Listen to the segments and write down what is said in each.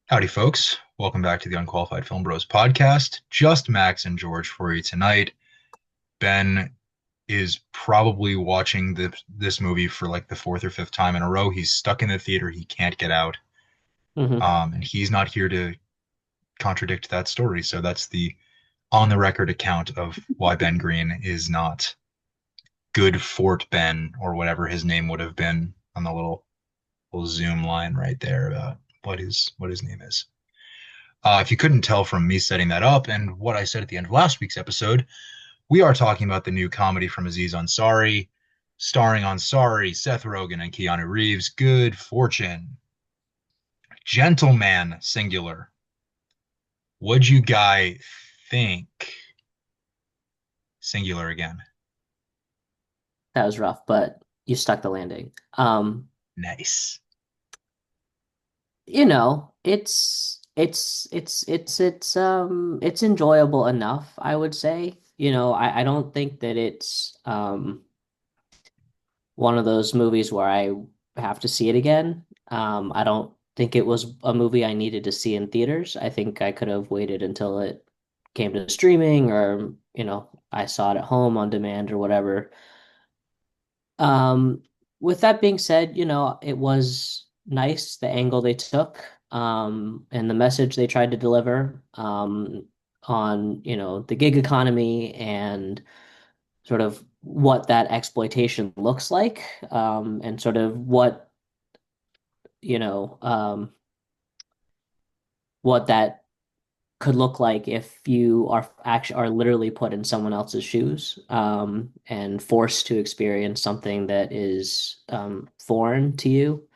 Howdy, folks. Welcome back to the Unqualified Film Bros podcast. Just Max and George for you tonight. Ben is probably watching this movie for like the fourth or fifth time in a row. He's stuck in the theater. He can't get out. Hmm. And he's not here to contradict that story. So that's the on the record account of why Ben Green is not good Fort Ben or whatever his name would have been on the little Zoom line right there about what his name is. If you couldn't tell from me setting that up and what I said at the end of last week's episode, we are talking about the new comedy from Aziz Ansari, starring Ansari, Seth Rogen, and Keanu Reeves. Good Fortune. Gentleman, singular. What'd you guy think? Singular again. That was rough, but you stuck the landing. Nice. It's enjoyable enough, I would say. I don't think that it's one of those movies where I have to see it again. I don't think it was a movie I needed to see in theaters. I think I could have waited until it came to streaming or, I saw it at home on demand or whatever. Um, with that being said, it was nice the angle they took, and the message they tried to deliver, on, the gig economy and sort of what that exploitation looks like, and sort of you know, um, what that could look like if you are literally put in someone else's shoes, and forced to experience something that is foreign to you,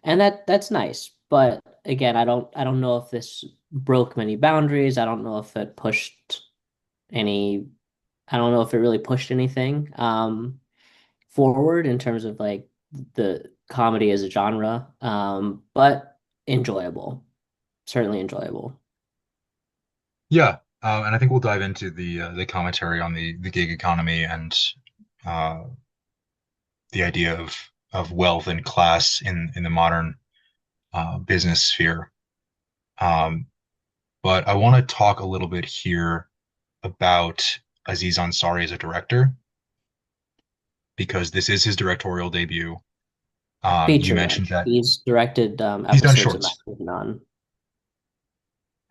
and that's nice. But again, I don't know if this broke many boundaries. I don't know if it pushed any. I don't know if it really pushed anything forward in terms of like the comedy as a genre, but enjoyable, certainly enjoyable. Yeah, and I think we'll dive into the commentary on the gig economy and uh, the idea of wealth and class in the modern business sphere. Um, but I want to talk a little bit here about Aziz Ansari as a director because this is his directorial debut. You Feature mentioned length. that He's directed he's done episodes of shorts. Master of None.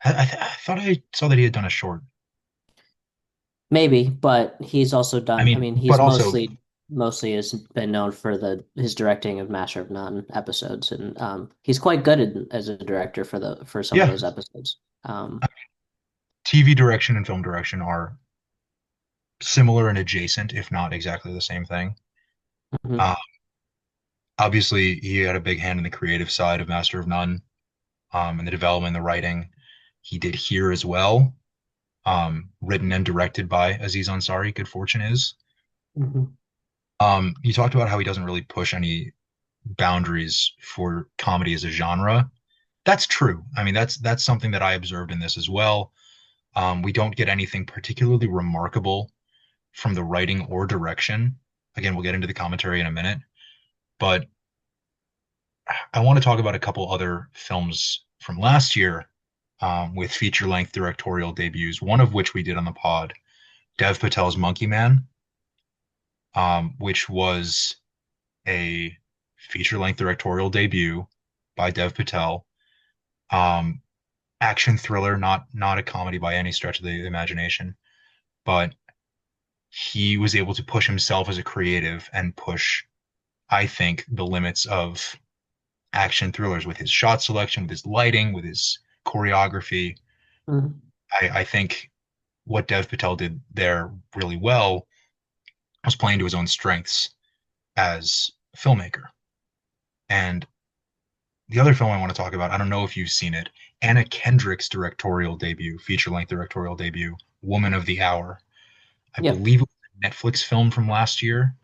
I thought I saw that he had done a short. Maybe, but he's also I done. I mean, mean, but he's also, mostly has been known for the his directing of Master of None episodes, and he's quite good as a director for some of yeah, those episodes. Um, TV direction and film direction are similar and adjacent, if not exactly the same thing. mhm. Uh, Obviously, he had a big hand in the creative side of Master of None, and the development, the writing. He did here as well, written and directed by Aziz Ansari. Good Fortune is. Mhm. You talked about how he doesn't really push any boundaries for comedy as a genre. That's true. I mean, that's something that I observed in this as well. We don't get anything particularly remarkable from the writing or direction. Again, we'll get into the commentary in a minute, but I want to talk about a couple other films from last year with feature-length directorial debuts. One of which we did on the pod, Dev Patel's Monkey Man, which was a feature-length directorial debut by Dev Patel. Um, Action thriller, not a comedy by any stretch of the imagination, but he was able to push himself as a creative and push, I think, the limits of action thrillers with his shot selection, with his lighting, with his choreography. Mhm. I think what Dev Patel did there really well was playing to his own strengths as a filmmaker. And the other film I want to talk about, I don't know if you've seen it, Anna Kendrick's directorial debut, feature-length directorial debut, Woman of the Hour. I Yep. believe it was a Netflix film from last year.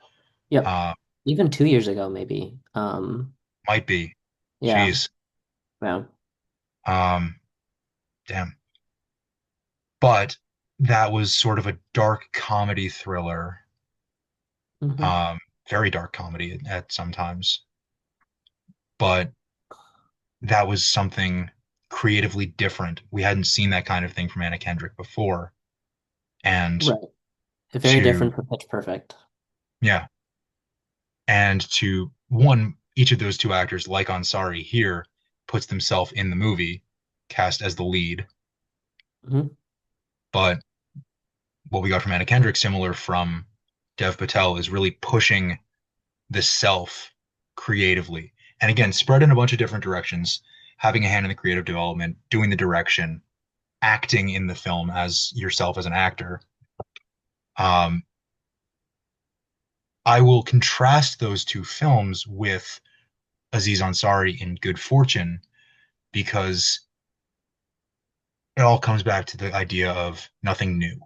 Yep. Uh, Even 2 years ago, maybe. Might be. Yeah. Jeez. Yeah. Um, Damn. But that was sort of a dark comedy thriller, Hmm. um, very dark comedy sometimes. But that was something creatively different. We hadn't seen that kind of thing from Anna Kendrick before. And Right. Very to, different from Pitch Perfect. yeah, and to one, each of those two actors, like Ansari here, puts themselves in the movie, cast as the lead. Hmm. But what we got from Anna Kendrick, similar from Dev Patel, is really pushing the self creatively. And again, spread in a bunch of different directions, having a hand in the creative development, doing the direction, acting in the film as yourself as an actor. Um, I will contrast those two films with Aziz Ansari in Good Fortune because it all comes back to the idea of nothing new.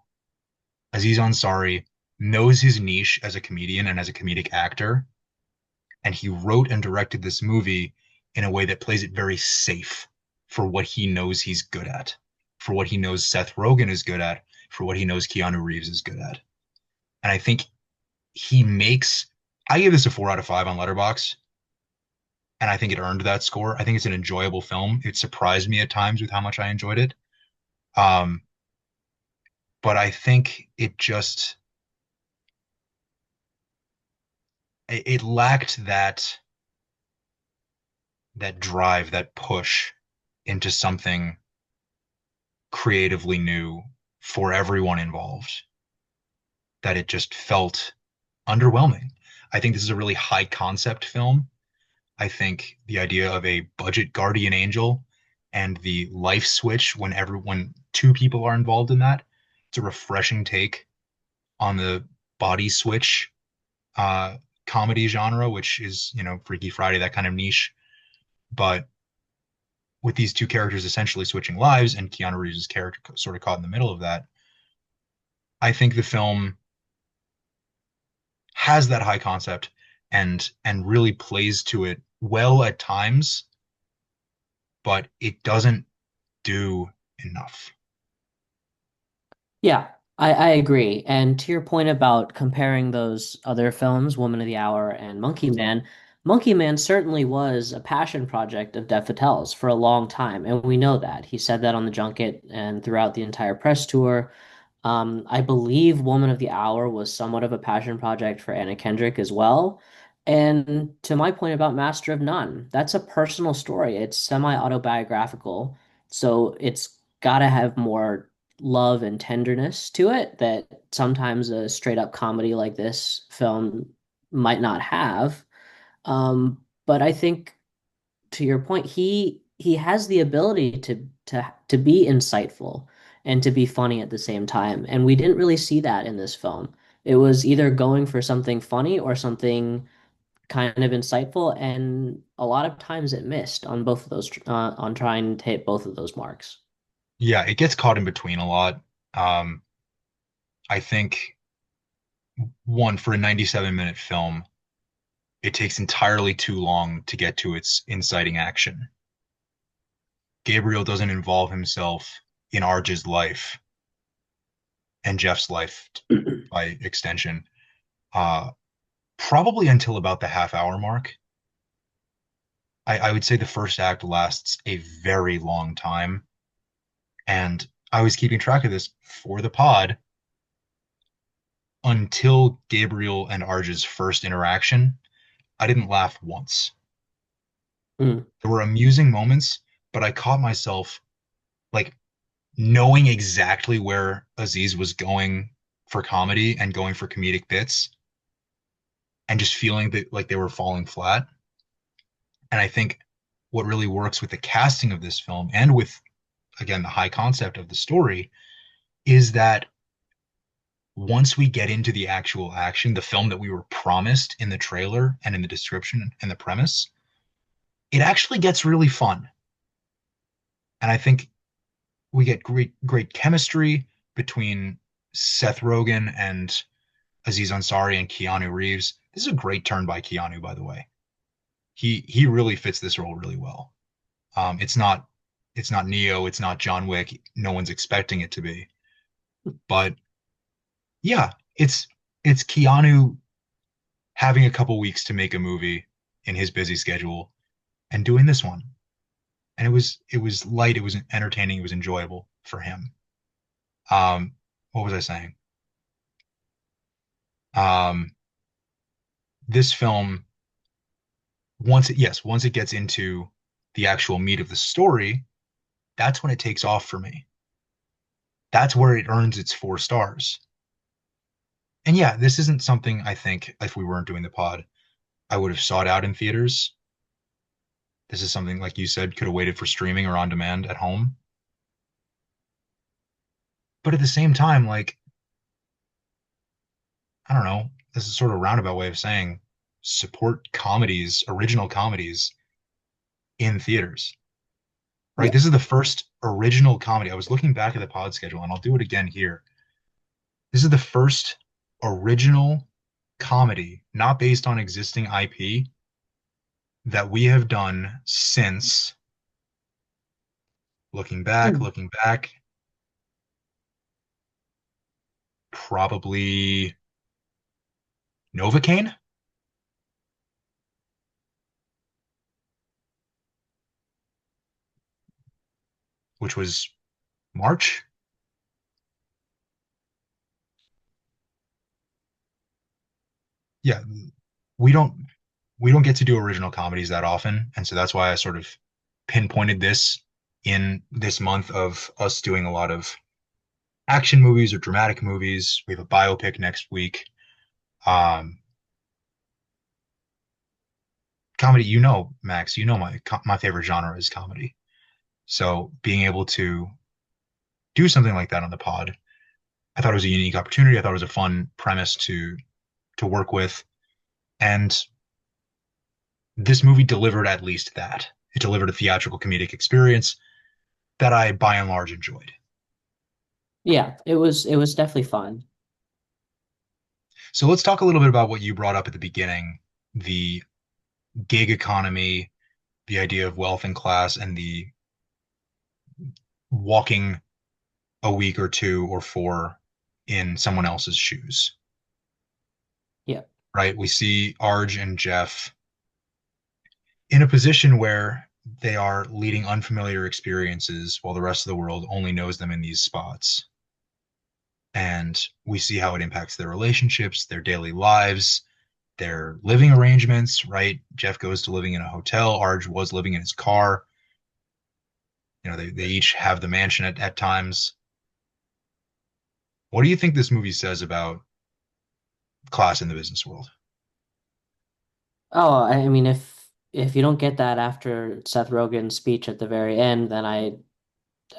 Aziz Ansari knows his niche as a comedian and as a comedic actor, and he wrote and directed this movie in a way that plays it very safe for what he knows he's good at, for what he knows Seth Rogen is good at, for what he knows Keanu Reeves is good at. And I think he makes, I give this a 4 out of 5 on Letterboxd, and I think it earned that score. I think it's an enjoyable film. It surprised me at times with how much I enjoyed it. Um, but I think it lacked that drive, that push into something creatively new for everyone involved, that it just felt underwhelming. I think this is a really high concept film. I think the idea of a budget guardian angel and the life switch when two people are involved in that, it's a refreshing take on the body switch uh, comedy genre, which is, Freaky Friday, that kind of niche. But with these two characters essentially switching lives and Keanu Reeves' character sort of caught in the middle of that, I think the film has that high concept and really plays to it well at times, but it doesn't do enough. Yeah, I agree. And to your point about comparing those other films, Woman of the Hour and Monkey Man certainly was a passion project of Dev Patel's for a long time, and we know that. He said that on the junket and throughout the entire press tour. I believe Woman of the Hour was somewhat of a passion project for Anna Kendrick as well. And to my point about Master of None, that's a personal story. It's semi-autobiographical, so it's got to have more love and tenderness to it that sometimes a straight-up comedy like this film might not have. But I think to your point, he has the ability to be insightful and to be funny at the same time. And we didn't really see that in this film. It was either going for something funny or something kind of insightful, and a lot of times it missed on both of those on trying to hit both of those marks. Yeah, it gets caught in between a lot. Um, I think one for a 97-minute film, it takes entirely too long to get to its inciting action. Gabriel doesn't involve himself in Arj's life and Jeff's life by extension, uh, probably until about the half-hour mark. I would say the first act lasts a very long time. And I was keeping track of this for the pod until Gabriel and Arj's first interaction. I didn't laugh once. Mm, There were amusing moments, but I caught myself like knowing exactly where Aziz was going for comedy and going for comedic bits and just feeling that like they were falling flat. And I think what really works with the casting of this film and with, again, the high concept of the story is that once we get into the actual action, the film that we were promised in the trailer and in the description and the premise, it actually gets really fun. And I think we get great chemistry between Seth Rogen and Aziz Ansari and Keanu Reeves. This is a great turn by Keanu, by the way. He really fits this role really well. It's not Neo, it's not John Wick. No one's expecting it to be, but yeah, it's Keanu having a couple weeks to make a movie in his busy schedule and doing this one. and it was light, it was entertaining, it was enjoyable for him. Um, what was I saying? Um, this film, once it gets into the actual meat of the story, that's when it takes off for me. That's where it earns its 4 stars. And yeah, this isn't something I think if we weren't doing the pod, I would have sought out in theaters. This is something, like you said, could have waited for streaming or on demand at home. But at the same time, like, I don't know, this is sort of a roundabout way of saying support comedies, original comedies in theaters, right? Yeah. This is the first original comedy. I was looking back at the pod schedule and I'll do it again here. This is the first original comedy, not based on existing IP, that we have done since Hmm. looking back, probably Novocaine, which was March. Yeah, we don't we don't get to do original comedies that often, and so that's why I sort of pinpointed this in this month of us doing a lot of action movies or dramatic movies. We have a biopic next week. Um, Comedy, Max, my favorite genre is comedy. So being able to do something like that on the pod, I thought it was a unique opportunity. I thought it was a fun premise to work with, and this movie delivered at least that. It delivered a theatrical comedic experience that I, by and large, enjoyed. Yeah, it was definitely fun. So let's talk a little bit about what you brought up at the beginning, the gig economy, the idea of wealth and class, and the walking a week or two or four in someone else's shoes, Yeah. right? We see Arj and Jeff in a position where they are leading unfamiliar experiences while the rest of the world only knows them in these spots. And we see how it impacts their relationships, their daily lives, their living arrangements, right? Jeff goes to living in a hotel. Arj was living in his car. They each have the mansion at times. What do you think this movie says about class in the business world? Oh, I mean, if you don't get that after Seth Rogen's speech at the very end, then I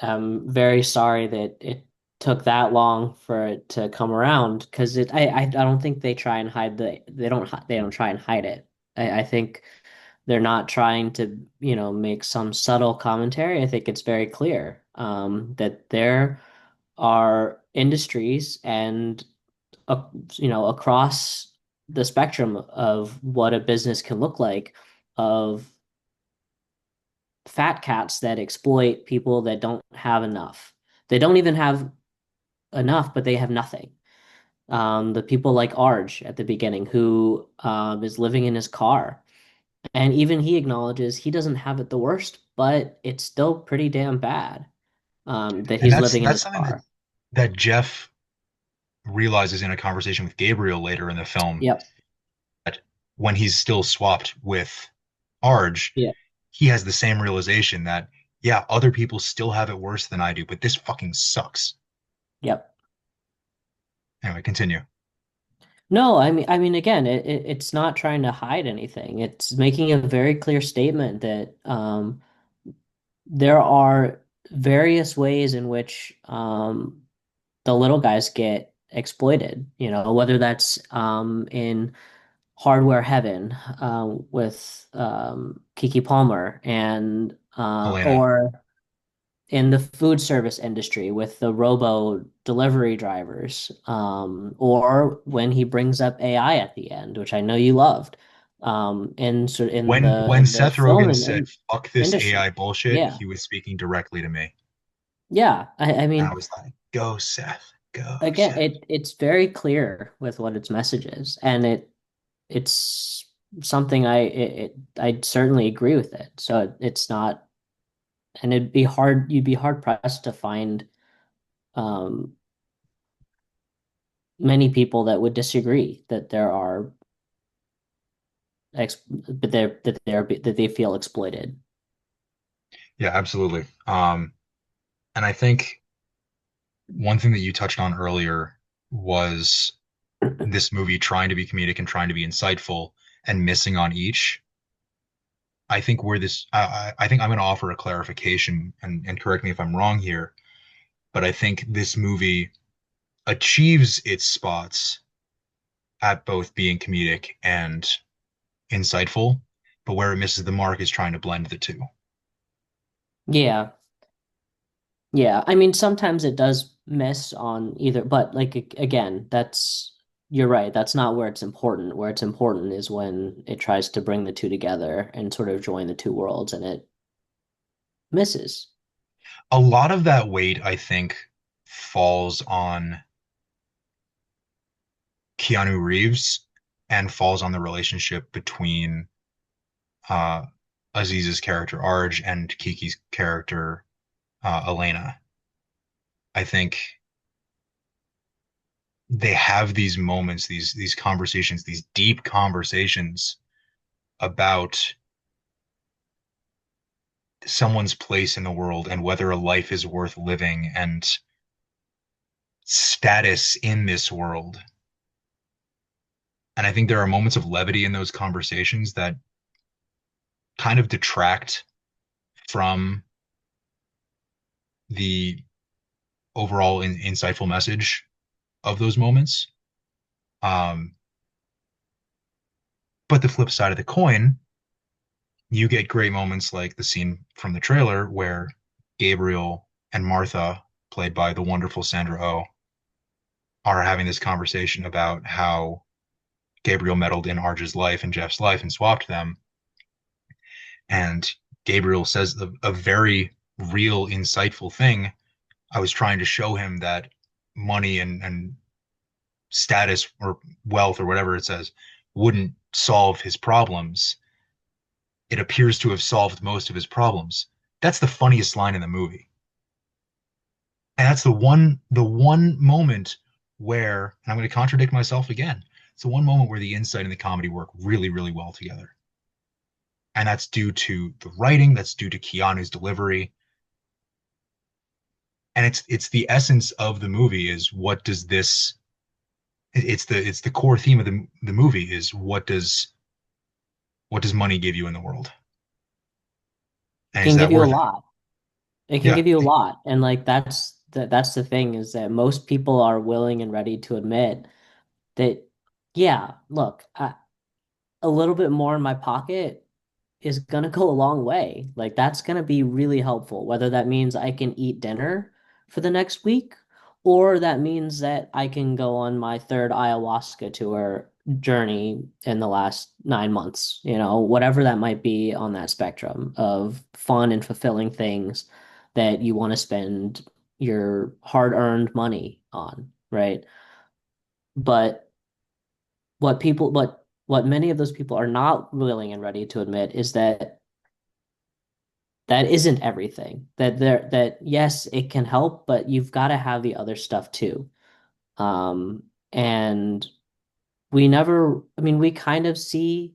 am very sorry that it took that long for it to come around because I don't think they try and hide they don't try and hide it. I think they're not trying to, make some subtle commentary. I think it's very clear that there are industries and uh, across the spectrum of what a business can look like of fat cats that exploit people that don't have enough. They don't even have enough, but they have nothing. The people like Arj at the beginning, who is living in his car. And even he acknowledges he doesn't have it the worst, but it's still pretty damn bad that And he's that's living in that's his something that car. that Jeff realizes in a conversation with Gabriel later in the film, Yep. that when he's still swapped with Arj, Yeah. he has the same realization that, yeah, other people still have it worse than I do, but this fucking sucks. Yep. Anyway, continue. No, I mean, again, it's not trying to hide anything. It's making a very clear statement that there are various ways in which the little guys get exploited. Whether that's in hardware heaven with Kiki Palmer and Elena, or in the food service industry with the robo delivery drivers, or when he brings up AI at the end, which I know you loved, in when the Seth film Rogen said, and fuck this industry. AI bullshit, Yeah, he was speaking directly to me. yeah. I And I mean, was like, go, Seth, go, again, Seth. it's very clear with what its message is, and it's something I certainly agree with it. So it's not. And you'd be hard pressed to find um, many people that would disagree that there are but that they feel exploited. Yeah, absolutely. And I think one thing that you touched on earlier was this movie trying to be comedic and trying to be insightful and missing on each. I think where this, I think I'm going to offer a clarification and correct me if I'm wrong here, but I think this movie achieves its spots at both being comedic and insightful, but where it misses the mark is trying to blend the two. Yeah. Yeah. I mean, sometimes it does miss on either, but like again, you're right. That's not where it's important. Where it's important is when it tries to bring the two together and sort of join the two worlds and it misses. A lot of that weight, I think, falls on Keanu Reeves and falls on the relationship between uh, Aziz's character Arj and Kiki's character Elena. I think they have these moments, these conversations, these deep conversations about someone's place in the world and whether a life is worth living and status in this world. And I think there are moments of levity in those conversations that kind of detract from the overall insightful message of those moments. Um, but the flip side of the coin, you get great moments like the scene from the trailer where Gabriel and Martha, played by the wonderful Sandra Oh, are having this conversation about how Gabriel meddled in Arj's life and Jeff's life and swapped them. And Gabriel says a very real, insightful thing. I was trying to show him that money and status or wealth or whatever it says wouldn't solve his problems. It appears to have solved most of his problems. That's the funniest line in the movie. And that's the one moment where, and I'm going to contradict myself again. It's the one moment where the insight and the comedy work really, really well together. And that's due to the writing, that's due to Keanu's delivery. And it's the essence of the movie is what does this it's the core theme of the movie is what does money give you in the world? It And is can that give you a worth it? lot. It can Yeah. give you a lot. And like that's the thing is that most people are willing and ready to admit that, yeah, look, a little bit more in my pocket is gonna go a long way. Like that's gonna be really helpful, whether that means I can eat dinner for the next week, or that means that I can go on my third ayahuasca tour journey in the last 9 months, whatever that might be on that spectrum of fun and fulfilling things that you want to spend your hard-earned money on, right? But what many of those people are not willing and ready to admit is that that isn't everything. That yes, it can help, but you've got to have the other stuff too. And I mean, we kind of see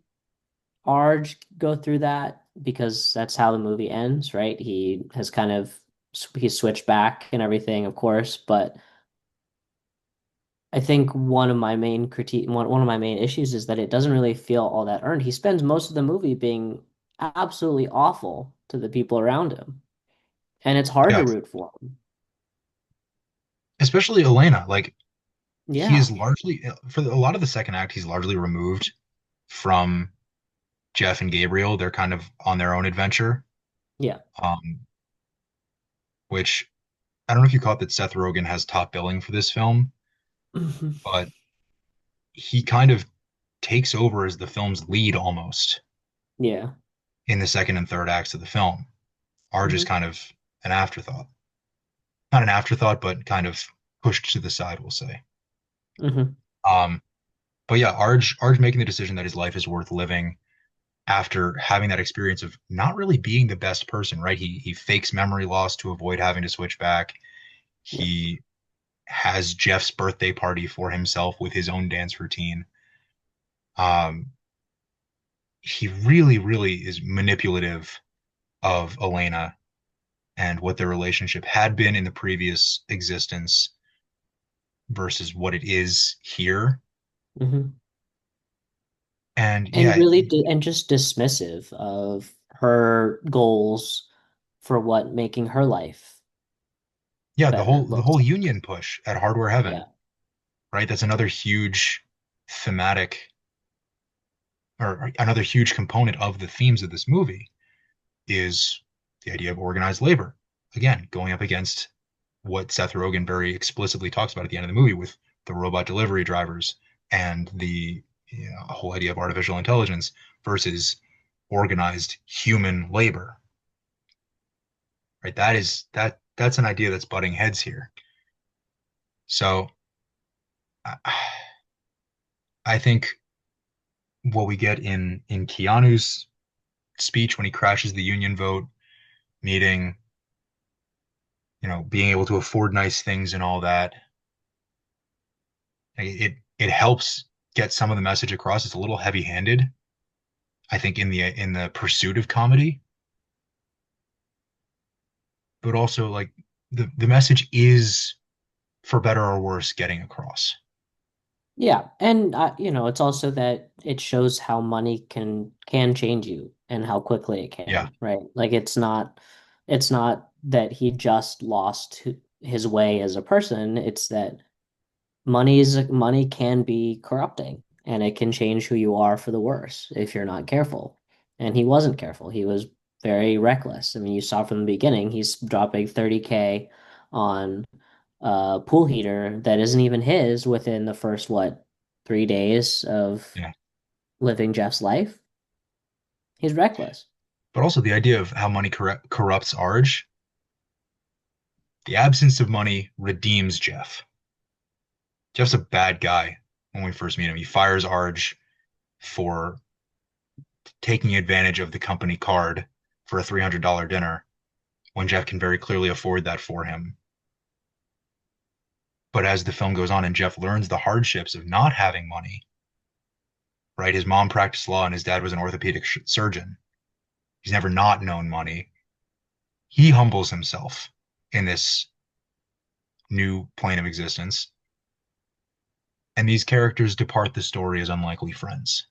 Arj go through that because that's how the movie ends, right? He's switched back and everything, of course, but I think one of my main issues is that it doesn't really feel all that earned. He spends most of the movie being absolutely awful to the people around him, and it's hard Yeah. to root for him. Especially Elena. Like he Yeah, is largely a lot of the second act, he's largely removed from Jeff and Gabriel. They're kind of on their own adventure. yeah. Um, which I don't know if you caught that Seth Rogen has top billing for this film, but he kind of takes over as the film's lead almost Yeah. in the second and third acts of the film. Arj is Hmm. kind of an afterthought. Not an afterthought, but kind of pushed to the side, we'll say. Hmm. Um, but yeah, Arj making the decision that his life is worth living after having that experience of not really being the best person, right? He fakes memory loss to avoid having to switch back. Yep. He has Jeff's birthday party for himself with his own dance routine. Um, he really, really is manipulative of Elena and what their relationship had been in the previous existence versus what it is here. Hmm. And And yeah, really, and just dismissive of her goals for what making her life yeah, better the looks whole like. union push at Hardware Heaven, Yeah. right? That's another huge thematic or another huge component of the themes of this movie is the idea of organized labor. Again, going up against what Seth Rogen very explicitly talks about at the end of the movie with the robot delivery drivers and the whole idea of artificial intelligence versus organized human labor. Right? That's an idea that's butting heads here. So I think what we get in Keanu's speech when he crashes the union vote meeting, being able to afford nice things and all that, it helps get some of the message across. It's a little heavy-handed, I think, in the pursuit of comedy, but also like the message is for better or worse getting across. Yeah, and it's also that it shows how money can change you and how quickly it Yeah, can, right? Like it's not that he just lost his way as a person, it's that money can be corrupting and it can change who you are for the worse if you're not careful. And he wasn't careful. He was very reckless. I mean, you saw from the beginning, he's dropping 30K on a pool heater that isn't even his within the first, what, 3 days of yeah. living Jeff's life. He's reckless. But also the idea of how money corrupts Arj. The absence of money redeems Jeff. Jeff's a bad guy when we first meet him. He fires Arj for taking advantage of the company card for a $300 dinner when Jeff can very clearly afford that for him. But as the film goes on and Jeff learns the hardships of not having money, right? His mom practiced law and his dad was an orthopedic surgeon. He's never not known money. He humbles himself in this new plane of existence. And these characters depart the story as unlikely friends.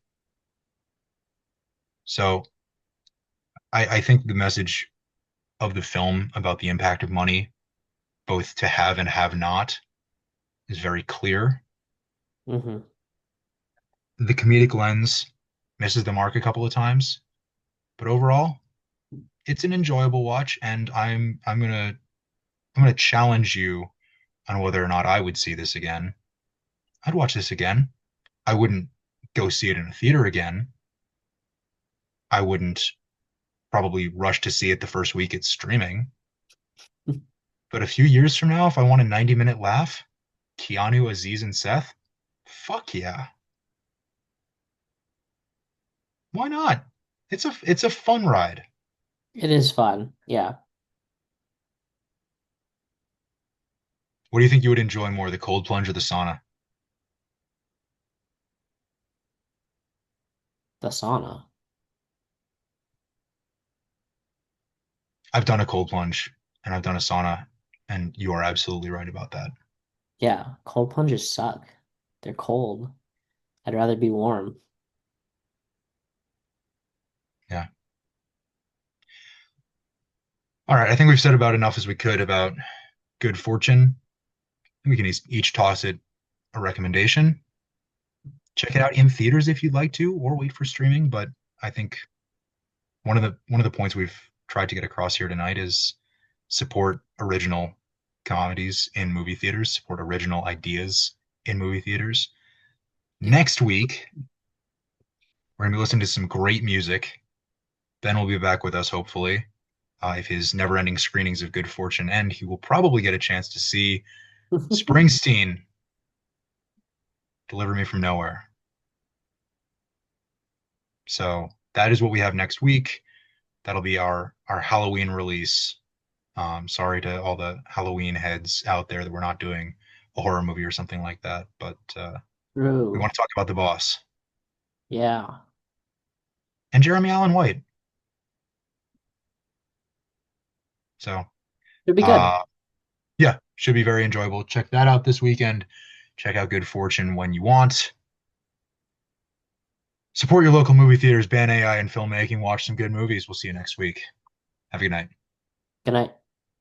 So I think the message of the film about the impact of money, both to have and have not, is very clear. Hmm. The comedic lens misses the mark a couple of times, but overall, it's an enjoyable watch, and I'm gonna challenge you on whether or not I would see this again. I'd watch this again. I wouldn't go see it in a theater again. I wouldn't probably rush to see it the first week it's streaming. But a few years from now, if I want a 90-minute laugh, Keanu, Aziz, and Seth, fuck yeah. Why not? It's a fun ride. It is fun. Yeah. What do you think you would enjoy more, the cold plunge or the sauna? The sauna. I've done a cold plunge and I've done a sauna, and you are absolutely right about that. Yeah. Cold plunges suck. They're cold. I'd rather be warm. Yeah. All right, I think we've said about enough as we could about Good Fortune. We can each toss it a recommendation. Check it out in theaters if you'd like to, or wait for streaming. But I think one of the points we've tried to get across here tonight is support original comedies in movie theaters, support original ideas in movie theaters. Yeah. Next week, we're gonna be listening to some great music. Ben will be back with us, hopefully. If his never-ending screenings of Good Fortune end, he will probably get a chance to see Springsteen, Deliver Me from Nowhere. So that is what we have next week. That'll be our Halloween release. Sorry to all the Halloween heads out there that we're not doing a horror movie or something like that, but we True. want to talk about The Boss Yeah. and Jeremy Allen White. So, Should be good. uh, yeah, should be very enjoyable. Check that out this weekend. Check out Good Fortune when you want. Support your local movie theaters, ban AI and filmmaking, watch some good movies. We'll see you next week. Have a good night. Good night.